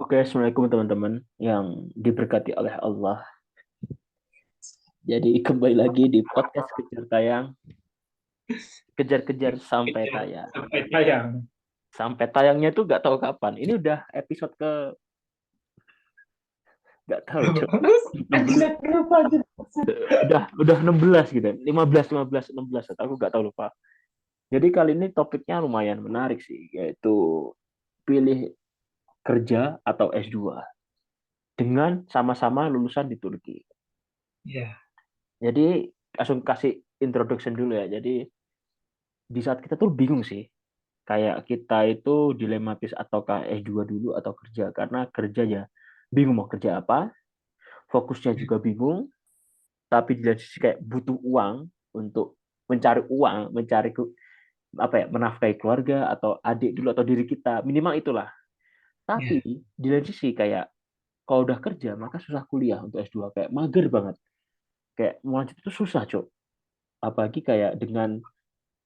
Oke, Assalamualaikum teman-teman yang diberkati oleh Allah. Jadi kembali lagi di podcast Kejar Tayang, kejar-kejar sampai Kejar tayang. sampai tayang. Sampai tayangnya tuh nggak tahu kapan. Ini udah episode ke nggak tahu, Cok. Anjir, 16, aku lupa aja. udah 16 gitu. 15, 15, 16. Aku nggak tahu lupa. Jadi kali ini topiknya lumayan menarik sih, yaitu pilih kerja atau S2 dengan sama-sama lulusan di Turki. Iya, Jadi langsung kasih introduction dulu ya. Jadi di saat kita tuh bingung sih, kayak kita itu dilematis ataukah S2 dulu atau kerja, karena kerja ya bingung mau kerja apa, fokusnya juga bingung, tapi di lain sisi kayak butuh uang untuk mencari uang, apa ya, menafkahi keluarga atau adik dulu atau diri kita, minimal itulah. Tapi iya. di lain sisi kayak kalau udah kerja maka susah kuliah untuk S2, kayak mager banget, kayak mau lanjut itu susah, Cok. Apalagi kayak dengan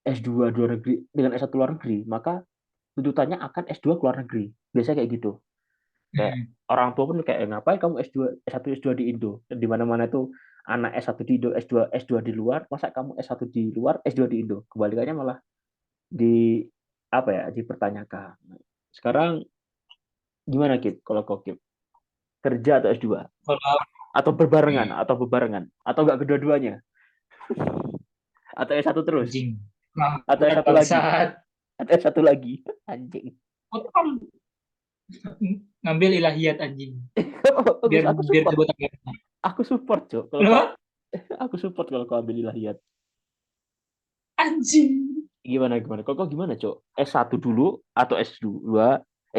S2 luar negeri dengan S1 luar negeri, maka tuntutannya akan S2 ke luar negeri. Biasanya kayak gitu. Kayak Hmm. orang tua pun kayak ngapain kamu S2 S1 S2 di Indo, di mana-mana tuh anak S1 di Indo, S2 di luar, masa kamu S1 di luar, S2 di Indo, kebalikannya malah di apa ya, dipertanyakan. Sekarang gimana, Kip, kalau kau, Kip, kerja atau S2 Kalau atau bebarengan atau enggak kedua-duanya, atau S1 terus, anjing, atau ngangguran S1 lagi, bangsat. atau S1 lagi. Anjing. Aku kan ngambil ilahiyat anjing. Bagus, Biar aku biar support. coba tanya. Aku support, Cok, kalau kau Kenapa? aku support kalau kau ambil ilahiyat. Anjing. Gimana kok gimana, Cok? S1 dulu atau S2,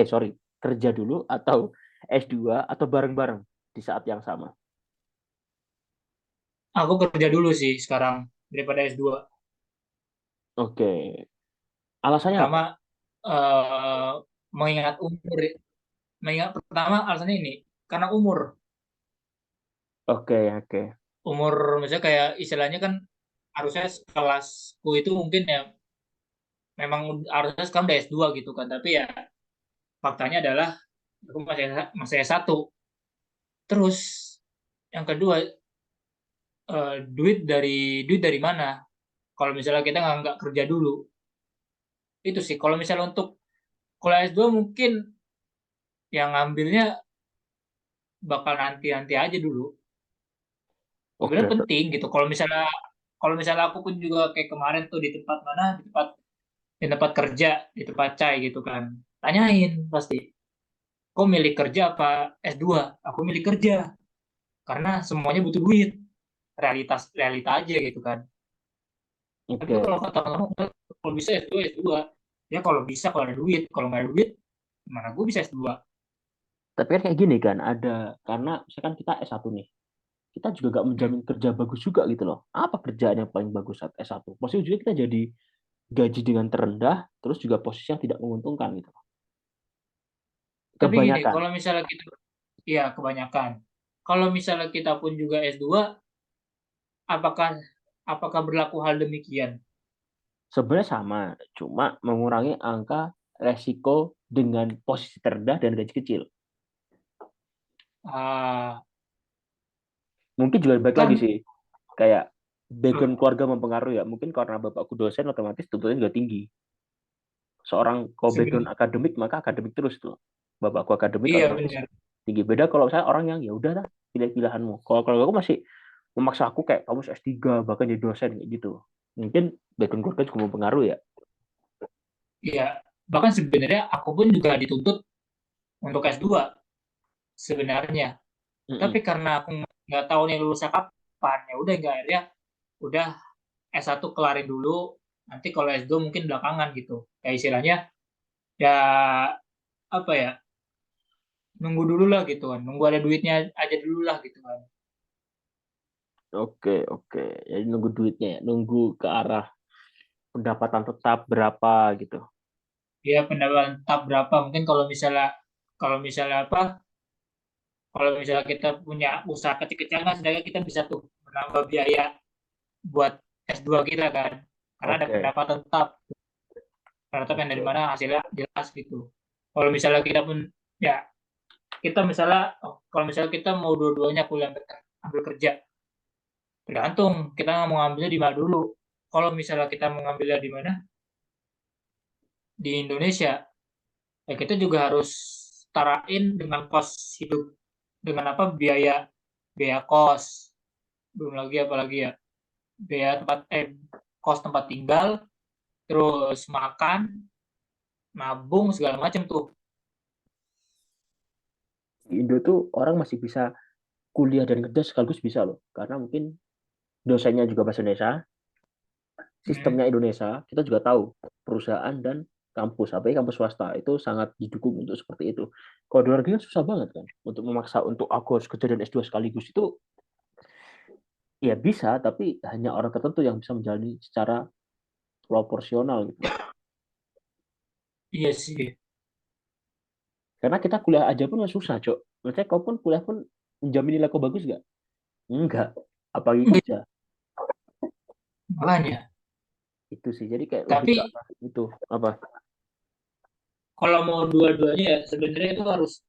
sorry, kerja dulu atau S2 atau bareng-bareng di saat yang sama? Aku kerja dulu sih sekarang daripada S2. Oke, alasannya apa? Pertama, eh, mengingat umur. Mengingat pertama alasannya ini karena umur. Oke, oke. Umur misalnya kayak istilahnya kan harusnya kelasku itu mungkin ya memang harusnya sekarang udah S2 gitu kan, tapi ya faktanya adalah aku masih S1. Terus yang kedua, duit dari mana? Kalau misalnya kita nggak kerja dulu, itu sih. Kalau misalnya untuk kuliah S2 mungkin yang ngambilnya bakal nanti-nanti aja dulu. Oke, Sebenarnya penting gitu. Kalau misalnya aku pun juga kayak kemarin tuh di tempat mana, di tempat kerja, di tempat cai gitu kan. Tanyain pasti, kok milih kerja apa S2? Aku milih kerja karena semuanya butuh duit. Realita aja gitu kan. Tapi oke. kalau kata kamu, kalau bisa S2, S2. Ya kalau bisa, kalau ada duit. Kalau nggak ada duit, gimana gue bisa S2? Tapi kan kayak gini kan, karena misalkan kita S1 nih, kita juga gak Hmm. menjamin kerja bagus juga gitu loh. Apa kerjaan yang paling bagus saat S1? Maksudnya juga kita jadi gaji dengan terendah, terus juga posisi yang tidak menguntungkan gitu loh. Tapi gini, Kebanyakan. kalau misalnya kita, ya kebanyakan. Kalau misalnya kita pun juga S2, apakah apakah berlaku hal demikian? Sebenarnya sama, cuma mengurangi angka resiko dengan posisi terendah dan gaji kecil. Ah, Mungkin juga baik lagi kan sih, kayak background keluarga mempengaruhi ya. Mungkin karena bapakku dosen, otomatis tuntutannya juga tinggi. Seorang kalau background sebenarnya akademik, maka akademik terus tuh. Bapakku akademik, iya otomatis benar. tinggi. Beda kalau saya orang yang ya udah lah, pilih-pilihanmu. Kalau aku masih memaksa aku kayak kamu S3 bahkan jadi dosen kayak gitu. Mungkin background keluarga juga mempengaruhi ya. Iya, bahkan sebenarnya aku pun juga dituntut untuk S2 sebenarnya. Tapi Mm-mm. karena aku nggak tahu nih lulusnya kapan, ya udah nggak akhirnya udah S1 kelarin dulu, nanti kalau S2 mungkin belakangan gitu. Kayak istilahnya ya apa ya, nunggu dulu lah gitu kan, nunggu ada duitnya aja dulu lah gitu kan. Oke, oke. Jadi nunggu duitnya ya, nunggu ke arah pendapatan tetap berapa gitu. Ya pendapatan tetap berapa, mungkin kalau misalnya apa, kalau misalnya kita punya usaha kecil-kecilan kan sedangkan kita bisa tuh menambah biaya buat S2 kita kan, karena ada Oke, pendapatan tetap, pendapatan yang dari oke. mana hasilnya jelas gitu. Kalau misalnya kita pun ya kalau misalnya kita mau dua-duanya kuliah ambil kerja, tergantung kita mau ngambilnya di mana dulu. Kalau misalnya kita mau ngambilnya di mana, di Indonesia, ya kita juga harus setarain dengan kos hidup, dengan apa, biaya biaya kos, belum lagi apalagi ya, biaya kos tempat tinggal, terus makan, nabung segala macam tuh. Di Indo tuh orang masih bisa kuliah dan kerja sekaligus bisa loh. Karena mungkin dosennya juga bahasa Indonesia, Hmm. sistemnya Indonesia, kita juga tahu perusahaan dan kampus, apalagi kampus swasta itu sangat didukung untuk seperti itu. Kalau di luar negeri kan susah banget kan untuk memaksa untuk aku harus kerja dan S2 sekaligus itu ya bisa, tapi hanya orang tertentu yang bisa menjalani secara proporsional gitu. Iya sih. Karena kita kuliah aja pun susah, Cok. Maksudnya kau pun kuliah pun menjamin nilai kau bagus nggak? Enggak. Apalagi kerja. Makanya. Itu sih. Jadi kayak lebih ke Tapi arah itu. Apa? kalau mau dua-duanya ya sebenarnya itu harus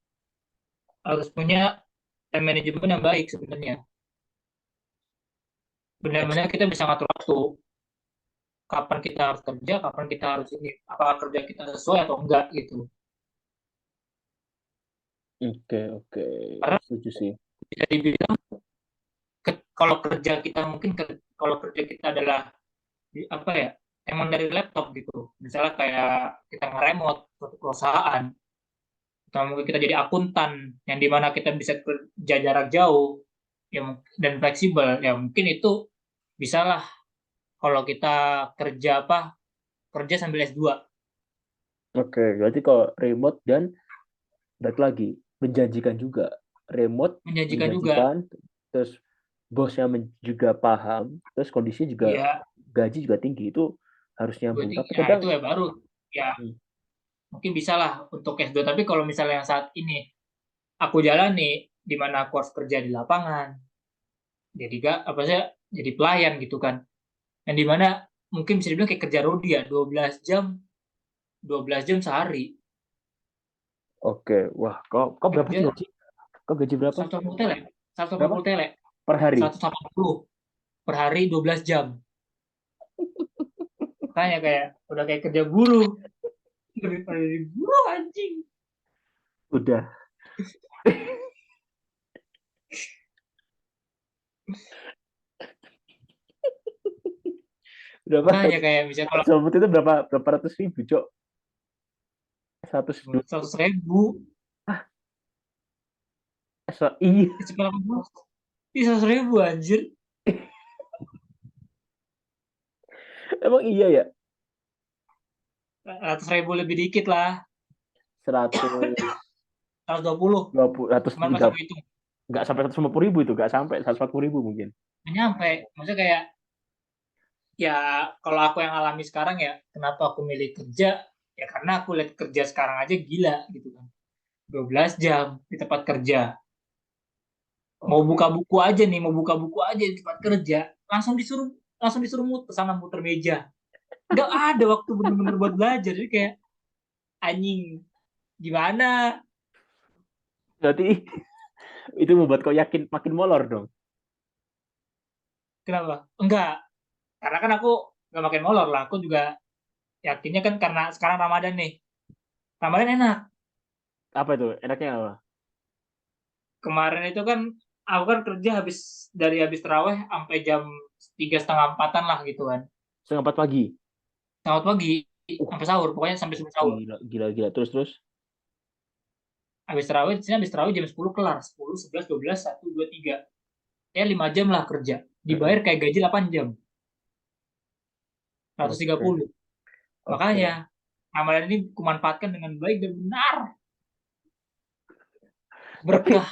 harus punya time management yang baik sebenarnya. Benar-benar kita bisa ngatur waktu. Kapan kita harus kerja, kapan kita harus ini. Apakah kerja kita sesuai atau enggak gitu. Oke, oke. Karena Setuju sih. bisa dibilang kalau kerja kita mungkin kalau kerja kita adalah apa ya, emang dari laptop gitu. Misalnya kayak kita nge-remote suatu perusahaan, atau mungkin kita jadi akuntan yang dimana kita bisa kerja jarak jauh ya, dan fleksibel ya, mungkin itu bisalah kalau kita kerja kerja sambil S2. Oke, berarti kalau remote dan balik lagi menjanjikan juga. Remote Menjanjikan juga. menjanjikan, terus bosnya juga paham, terus kondisi juga Iya, gaji juga tinggi itu harus nyambung. berarti Tapi nah kadang itu ya baru ya hmm, mungkin bisa lah untuk S2. Tapi kalau misalnya yang saat ini aku jalani, di mana aku harus kerja di lapangan, jadi gak apa sih, jadi pelayan gitu kan, yang dimana mungkin bisa dibilang kayak kerja rodi ya, 12 jam sehari oke, wah, kau berapa sih kerja. gaji? Kau gaji berapa? 180 tele, Berapa 180 tele, per hari? 180 per hari, 12 jam. Makanya kayak udah kayak kerja buruh, daripada jadi buruh anjing. Udah berapa? Makanya kayak misalnya kalau Satu itu berapa ratus ribu, Cok? 102. 100.000, Iya, sekarang ini 100.000 anjir. emang iya ya. 100.000 lebih dikit lah, 120, 120. Kemarin pas 130, aku hitung, nggak sampai 150 ribu itu, nggak sampai 140 ribu mungkin. nggak nyampe. Maksudnya kayak ya, kalau aku yang alami sekarang ya, kenapa aku milih kerja, ya karena aku lihat kerja sekarang aja gila gitu kan. 12 jam di tempat kerja. Mau buka Oke. buku aja nih, mau buka buku aja di tempat kerja, langsung disuruh sana muter meja. Nggak ada waktu bener-bener buat belajar. Jadi kayak anjing, gimana? Berarti itu membuat kau yakin makin molor dong. Kenapa? Enggak, karena kan aku nggak makin molor lah. Aku juga yakinnya kan karena sekarang Ramadan nih. Ramadan enak. Apa itu? Enaknya apa? Kemarin itu kan aku kan kerja habis terawih sampai jam 3:30, 4-an lah gitu kan. Setengah 4 pagi. Selamat pagi Uh, sampai sahur, pokoknya sampai sahur. gila, gila, gila. Terus, terus. Habis terawih jam 10 kelar. 10, 11, 12, 1, 2, 3. Ya 5 jam lah kerja. Dibayar Mm-mm. kayak gaji 8 jam. Oke, 130. Makanya oke. Ramadan ini kumanfaatkan dengan baik dan benar. Tapi Berkah.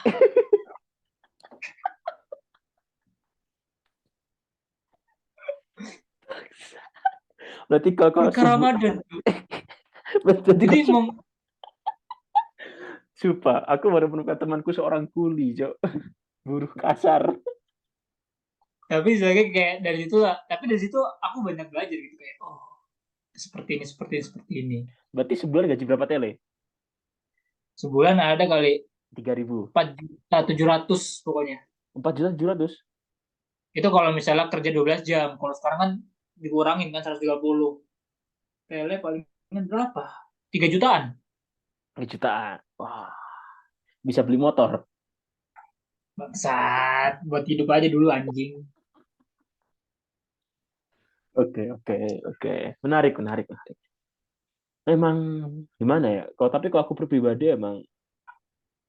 berarti kalau Berkah subuh, Ramadan. berarti Jadi kalau subuh, sumpah, aku baru menemukan temanku seorang kuli, Cok. Buruh kasar. tapi sebagai kayak dari situ lah. Tapi dari situ aku banyak belajar gitu kayak, oh, seperti ini, seperti ini, seperti ini. Berarti sebulan gaji berapa tele? Sebulan ada kali 3.000. 4.700.000 pokoknya. 4.700.000. Itu kalau misalnya kerja 12 jam. Kalau sekarang kan dikurangin kan 130. Tele palingan berapa? 3 jutaan. 3 jutaan. Wah, bisa beli motor. Bangsat, buat hidup aja dulu anjing. Oke, oke, oke. Menarik, menarik, menarik. Emang gimana ya? Kalau aku pribadi emang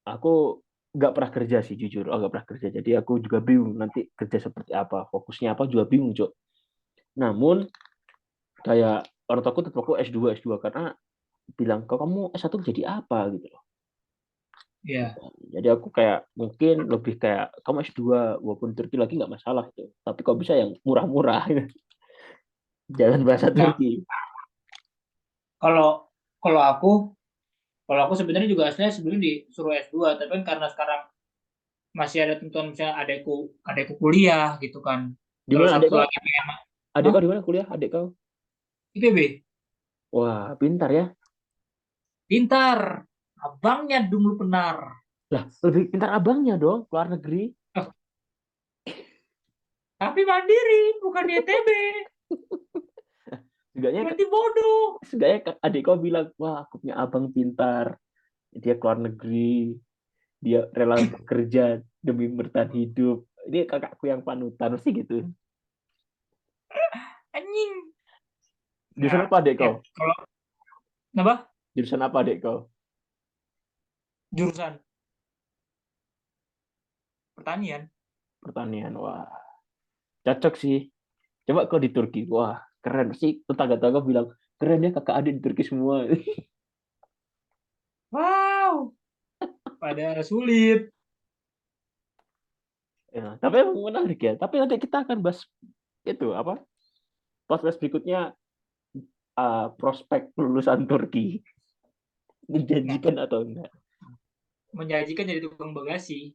aku nggak pernah kerja sih jujur. Oh, nggak pernah kerja. Jadi aku juga bingung nanti kerja seperti apa, fokusnya apa juga bingung, Cok. Namun kayak orang tua aku tetap aku S2 karena bilang kok kamu S1 jadi apa gitu loh. Ya, Jadi aku kayak mungkin lebih kayak kamu S2 walaupun Turki lagi nggak masalah gitu. Tapi kok bisa yang murah-murah, jangan bahasa nah Turki. kalau kalau aku kalau aku sebenarnya juga aslinya sebelum disuruh S2, tapi kan karena sekarang masih ada tentuan misalnya adekku kuliah gitu kan. Di Terus mana adik satu kau? lagi pengen, Adik hah? kau di mana kuliah? Adik kau? IPB. Wah, pintar ya. Pintar. Abangnya dulu benar. Lah, lebih pintar abangnya dong, keluar negeri. Eh, tapi mandiri, bukan di ITB. Setidaknya, Berarti bodoh. setidaknya adik kau bilang, wah, aku punya abang pintar. Dia keluar negeri, dia rela bekerja demi bertahan hidup. Ini kakakku yang panutan, sih gitu. Anjing. Jurusan Nah, apa adik ya kau? kalau apa? Jurusan apa adik kau? Jurusan pertanian. Pertanian. Wah, cocok sih. Coba kau di Turki. Wah, keren sih. Tetangga-tetangga bilang, keren ya kakak adik di Turki semua. Wow, pada sulit. Ya, tapi emang menarik ya. Tapi nanti kita akan bahas itu apa? Podcast berikutnya prospek lulusan Turki Nah, menjanjikan atau enggak? menjanjikan jadi tukang bagasi.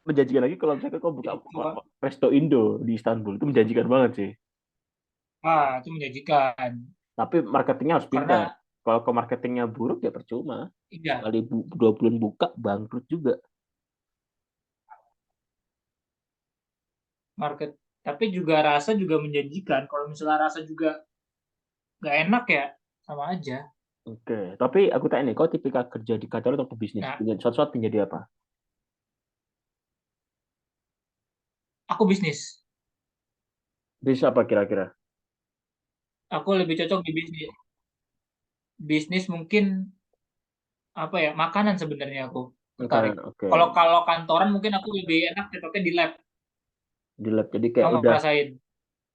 Menjanjikan lagi kalau misalnya kau buka Jadi tukang, resto Indo di Istanbul itu menjanjikan banget sih. itu menjanjikan. Tapi marketingnya harus pintar. Karena Kalau ke marketingnya buruk ya percuma. iya, Sekali 2 bulan buka bangkrut juga. market. Tapi juga rasa juga menjanjikan. Kalau misalnya rasa juga nggak enak ya, sama aja. Oke, tapi aku tanya nih, kau tipikal kerja di kantor atau pebisnis? Nah, Suatu-suatu menjadi apa? aku bisnis. Bisnis apa kira-kira? Aku lebih cocok di bisnis. Bisnis mungkin apa ya? Makanan sebenarnya aku tertarik. Makanan, oke. Kalau kalau kantoran mungkin aku lebih enak cocoknya di lab. Di lab, jadi kayak Kamu ngerasain?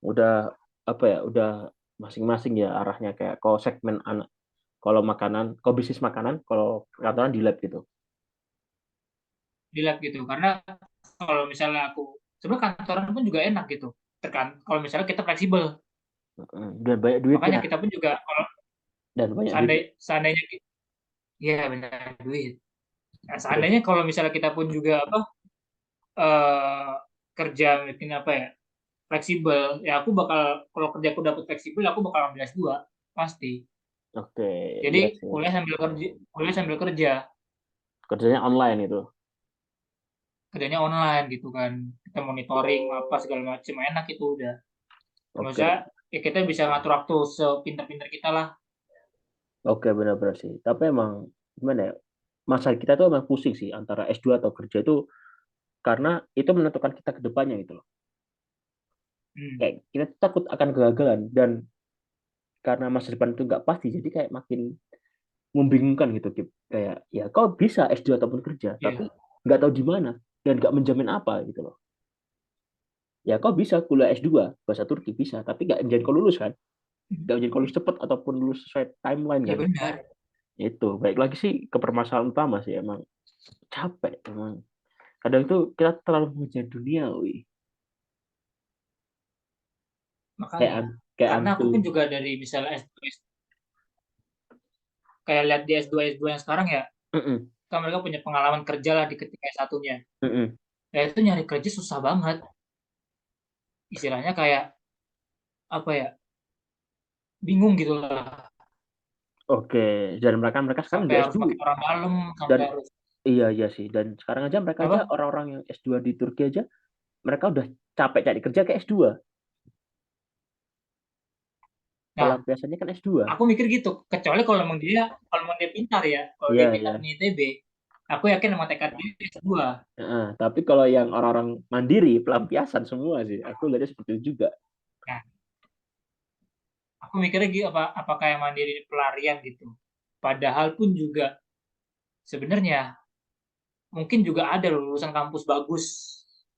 udah apa ya, udah masing-masing ya arahnya kayak kau segmen anak. Kalau makanan, kau bisnis makanan, kalau kantoran di lab gitu. Di lab gitu karena kalau misalnya aku sebenarnya kantoran pun juga enak gitu kalau misalnya kita fleksibel Dan banyak duitnya, makanya kita pun juga kalau dan banyak duitnya. seandainya ya benar duit. Nah, Terus, seandainya kalau misalnya kita pun juga apa eh, kerja mungkin apa ya fleksibel ya aku bakal kalau kerja aku dapat fleksibel aku bakal ambil S2 pasti. oke, Jadi iya sih. kuliah sambil kerja Kerjanya online itu. kerjanya online gitu kan kita monitoring apa segala macam enak itu udah. Oke, Masa ya kita bisa ngatur waktu sepintar-pintar kita lah. oke benar-benar sih. Tapi emang gimana ya? Masa kita tuh emang pusing sih antara S2 atau kerja itu karena itu menentukan kita ke depannya gitu loh. Hmm. Kayak kita takut akan kegagalan dan karena masa depan itu nggak pasti, jadi kayak makin membingungkan gitu, Kip. Kayak ya kau bisa S2 ataupun kerja, tapi Iya, nggak tahu di mana dan nggak menjamin apa gitu loh. Ya kau bisa kuliah S2 bahasa Turki bisa, tapi nggak menjamin kau lulus kan? Nggak menjamin kau lulus cepat ataupun lulus sesuai timeline iya kan? benar. Itu baik lagi sih ke permasalahan utama sih emang capek emang. Kadang itu kita terlalu mengejar dunia, wih. Kayak Makanya, kayak karena aku antu. pun juga dari misalnya S2, kayak lihat di S2 yang sekarang ya, Mm-mm, kan mereka punya pengalaman kerja lah di ketika S1-nya. mm-mm. Ya itu nyari kerja susah banget. Istilahnya kayak apa ya, bingung gitu lah. Oke, dan mereka sekarang Sampai udah harus S2 pakai orang dalam, dan sampai harus iya iya sih, dan sekarang aja mereka aja apa? orang-orang yang S2 di Turki aja mereka udah capek cari kerja ke S2. Nah, Pelampiasannya kan S2. aku mikir gitu. Kecuali kalau emang dia pintar ya. Kalau Iya dia pintar iya. di ITB, aku yakin sama tekad dia S2. Heeh, tapi kalau yang orang-orang mandiri pelampiasan semua sih, aku lihatnya seperti itu juga. Nah, aku mikirnya gitu apa kayak mandiri pelarian gitu. Padahal pun juga sebenarnya mungkin juga ada loh lulusan kampus bagus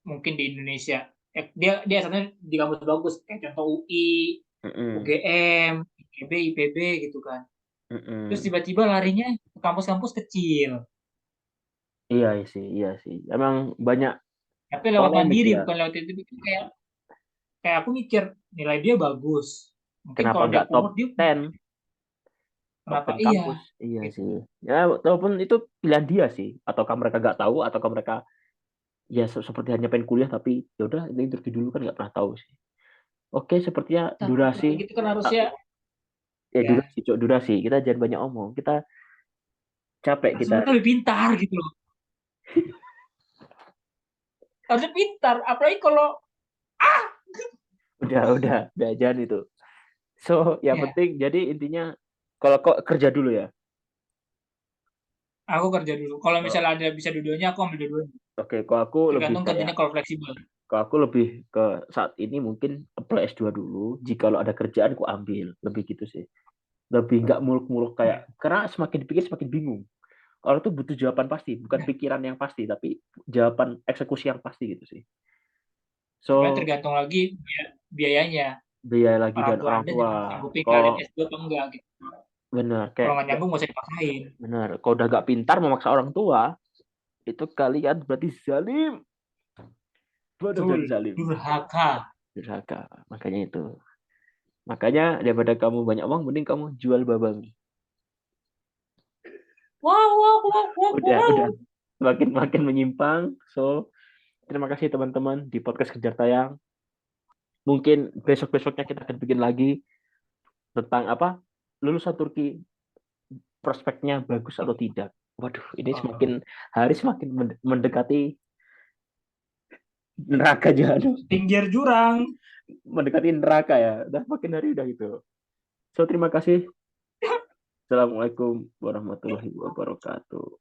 mungkin di Indonesia. Dia dia asalnya di kampus bagus kayak contoh UI, Heeh, UGM, ITB, IPB gitu kan. Terus heeh. tiba-tiba larinya ke kampus-kampus kecil. Iya sih. Emang banyak Tapi lewat polemik mandiri ya. bukan lewat ITB. Kayak kayak aku mikir nilai dia bagus. Mungkin Kenapa kalau dia nggak top promote dia 10, top kenapa 10 iya kampus? Iya gitu. sih. Ya, walaupun itu pilihan dia sih. Ataukah mereka nggak tahu, ataukah mereka ya seperti hanya pengen kuliah, tapi ya udah ini interview dulu kan nggak pernah tahu sih. Oke, sepertinya Tapi durasi. kayak gitu kan Ah, harusnya ya ya durasi, Cok, durasi. Kita jangan banyak omong. Kita capek harusnya kita. mereka lebih pintar gitu loh. Harusnya pintar. Apalagi kalau ah Udah jangan itu. So, yang ya penting jadi intinya kalau kok kerja dulu ya. aku kerja dulu. Kalau Kalau misalnya ada bisa dua-duanya, aku ambil dua-duanya. oke, kalau aku lebih Tergantung kayak kerjanya kalau fleksibel. kalau aku lebih ke saat ini mungkin apply S2 dulu. Jika kalau ada kerjaan aku ambil, lebih gitu sih. Lebih nggak muluk-muluk kayak Ya. karena semakin dipikir semakin bingung. Orang tuh butuh jawaban pasti, bukan Nah, pikiran yang pasti, tapi jawaban eksekusi yang pasti gitu sih. sebenarnya So, tergantung lagi biayanya. biaya lagi Orang dan tua orang Anda tua. nyanggupin kalian Kok S2 atau enggak gitu. bener Kalau kayak nggak nyambung, nggak usah dipaksain. bener. Kalau udah gak pintar memaksa orang tua, itu kalian berarti zalim, bodoh Betul. dan zalim. Durhaka. Durhaka. Makanya itu. Makanya daripada kamu banyak uang, mending kamu jual babamu. Wow, wow, wow, wow, Udah. wow. Makin makin menyimpang. So, terima kasih teman-teman di podcast Kejar Tayang. Mungkin besok-besoknya kita akan bikin lagi tentang apa lulusan Turki prospeknya bagus atau tidak. Waduh, ini Oh, semakin hari semakin mendekati neraka jahanam, pinggir jurang. mendekati neraka ya. Udah makin hari udah gitu. So, terima kasih. Assalamualaikum warahmatullahi wabarakatuh.